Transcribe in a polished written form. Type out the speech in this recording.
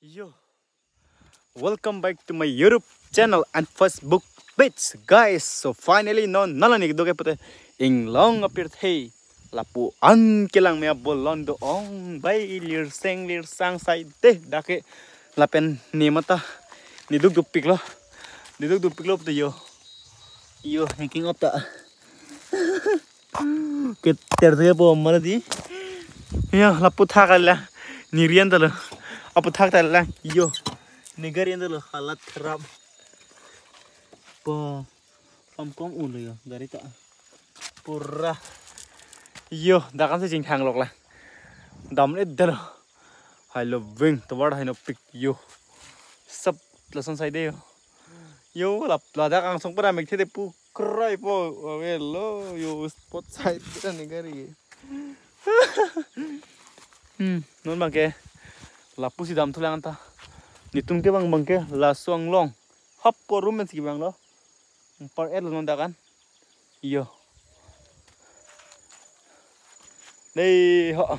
Yo, welcome back to my YouTube channel and Facebook page, guys. So finally, nalan do ke pute ing long appeared hey lapu an kelang mea bolon do ong bay lir sang sai te dake lapen ni mata ni duk dupik lo pute yo hanging up ta ke ter ke po mana di ya lapu thakala ni rian ta lo apa thak ta la yo negara yang dulu halat kerap, pom ulu yo dari tak pura, yo dah kan sih hang lok lah, dam itu dulu, halo wing, tawar halo pik yo, sab lasan saya deh yo, lada kang song pernah mikir deh pu kerai po, lo yo spot side kita negara ye, non bangke, lapu si dam tulang anta. Nitum ke bang ke lasong long hap po room sih bang lo par lo kan iyo dei ho